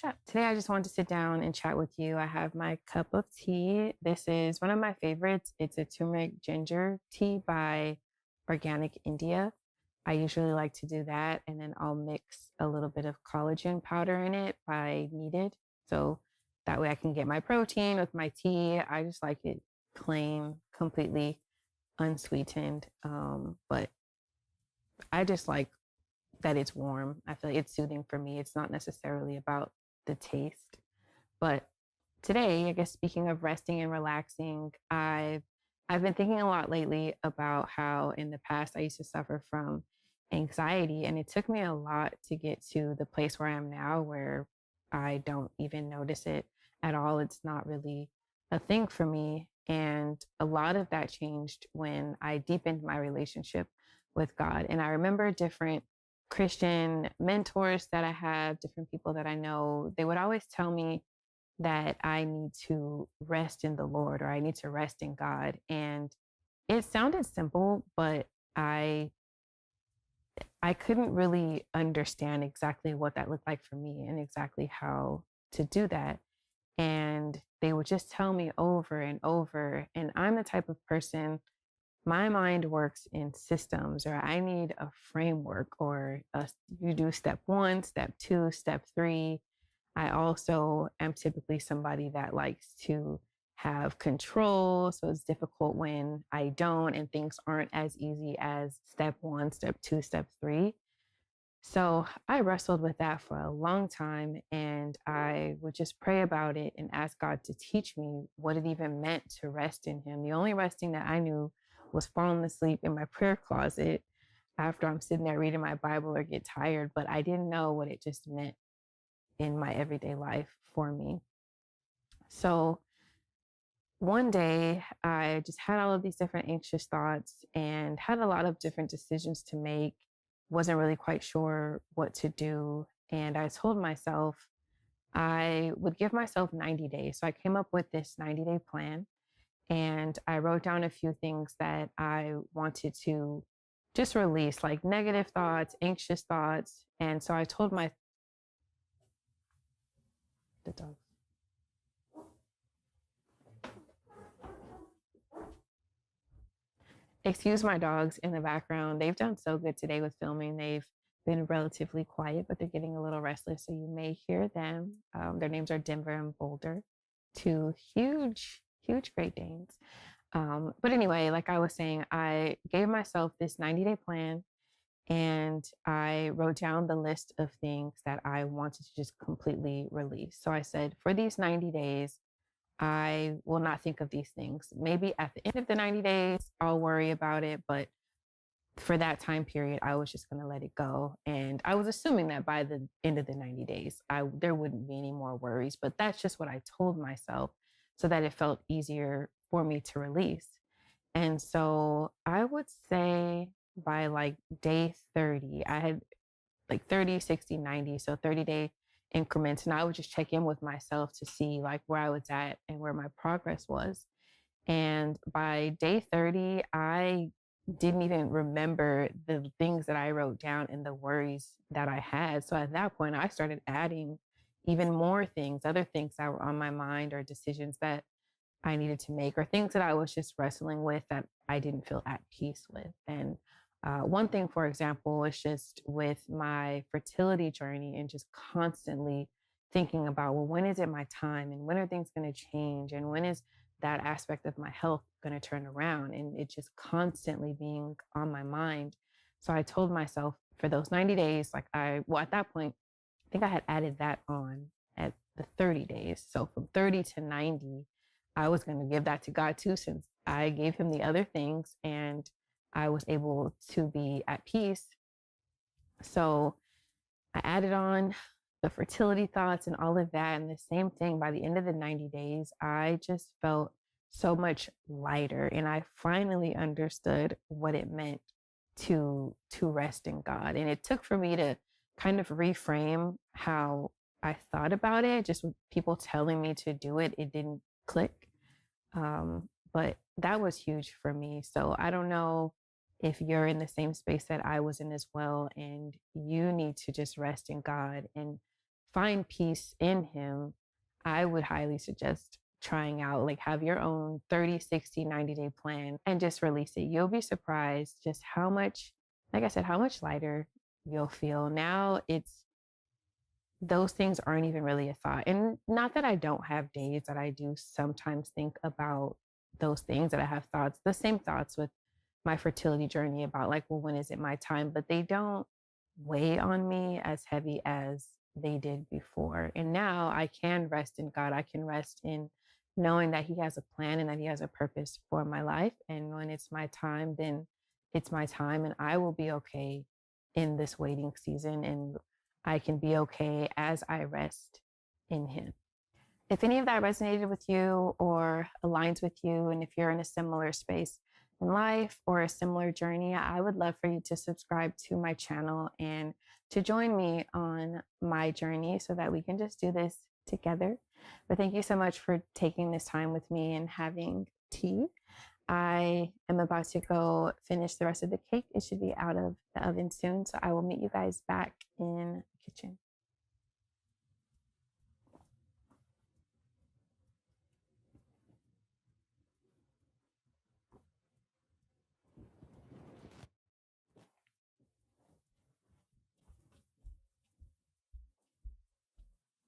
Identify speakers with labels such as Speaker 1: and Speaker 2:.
Speaker 1: chat. Today, I just wanted to sit down and chat with you. I have my cup of tea. This is one of my favorites. It's a turmeric ginger tea by Organic India. I usually like to do that, and then I'll mix a little bit of collagen powder in it if I need it. So that way I can get my protein with my tea. I just like it plain, completely unsweetened. But I just like that it's warm. I feel like it's soothing for me. It's not necessarily about the taste. But today, I guess speaking of resting and relaxing, I've been thinking a lot lately about how in the past I used to suffer from anxiety, and it took me a lot to get to the place where I am now where I don't even notice it at all. It's not really a thing for me. And a lot of that changed when I deepened my relationship with God. And I remember different Christian mentors that I have, different people that I know, they would always tell me that I need to rest in the Lord or I need to rest in God. And it sounded simple, but I couldn't really understand exactly what that looked like for me and exactly how to do that. And they would just tell me over and over. And I'm the type of person, my mind works in systems, or I need a framework, or you do step one, step two, step three. I also am typically somebody that likes to have control. So it's difficult when I don't, and things aren't as easy as step one, step two, step three. So I wrestled with that for a long time, and I would just pray about it and ask God to teach me what it even meant to rest in Him. The only resting that I knew was falling asleep in my prayer closet after I'm sitting there reading my Bible or get tired, but I didn't know what it just meant in my everyday life for me. So one day I just had all of these different anxious thoughts and had a lot of different decisions to make, wasn't really quite sure what to do. And I told myself I would give myself 90 days. So I came up with this 90-day plan, and I wrote down a few things that I wanted to just release, like negative thoughts, anxious thoughts. And so I told the dog. Excuse my dogs in the background. They've done so good today with filming. They've been relatively quiet, but they're getting a little restless. So you may hear them. Their names are Denver and Boulder, two huge, huge Great Danes. But anyway, like I was saying, I gave myself this 90-day plan, and I wrote down the list of things that I wanted to just completely release. So I said, for these 90 days, I will not think of these things. Maybe at the end of the 90 days, I'll worry about it. But for that time period, I was just going to let it go. And I was assuming that by the end of the 90 days, there wouldn't be any more worries. But that's just what I told myself so that it felt easier for me to release. And so I would say by like day 30, I had like 30, 60, 90. So 30-day increments. And I would just check in with myself to see like where I was at and where my progress was. And by day 30, I didn't even remember the things that I wrote down and the worries that I had. So at that point, I started adding even more things, other things that were on my mind, or decisions that I needed to make, or things that I was just wrestling with that I didn't feel at peace with. And one thing, for example, was just with my fertility journey and just constantly thinking about, well, when is it my time? And when are things going to change? And when is that aspect of my health going to turn around? And it just constantly being on my mind. So I told myself for those 90 days, like at that point, I think I had added that on at the 30 days. So from 30 to 90, I was going to give that to God too, since I gave Him the other things and I was able to be at peace. So I added on the fertility thoughts and all of that. And the same thing, by the end of the 90 days, I just felt so much lighter. And I finally understood what it meant to rest in God. And it took for me to kind of reframe how I thought about it. Just with people telling me to do it, it didn't click. But that was huge for me. So I don't know if you're in the same space that I was in as well, and you need to just rest in God and find peace in him, I would highly suggest trying out, like, have your own 30, 60, 90-day plan and just release it. You'll be surprised just how much, like I said, how much lighter you'll feel. Now it's those things aren't even really a thought. And not that I don't have days that I do sometimes think about those things, that I have thoughts, the same thoughts with my fertility journey about, like, well, when is it my time? But they don't weigh on me as heavy as they did before. And now I can rest in God. I can rest in knowing that He has a plan and that He has a purpose for my life. And when it's my time, then it's my time, and I will be okay in this waiting season. And I can be okay as I rest in Him. If any of that resonated with you or aligns with you, and if you're in a similar space in life or a similar journey, I would love for you to subscribe to my channel and to join me on my journey so that we can just do this together. But thank you so much for taking this time with me and having tea. I am about to go finish the rest of the cake. It should be out of the oven soon. So I will meet you guys back in the kitchen.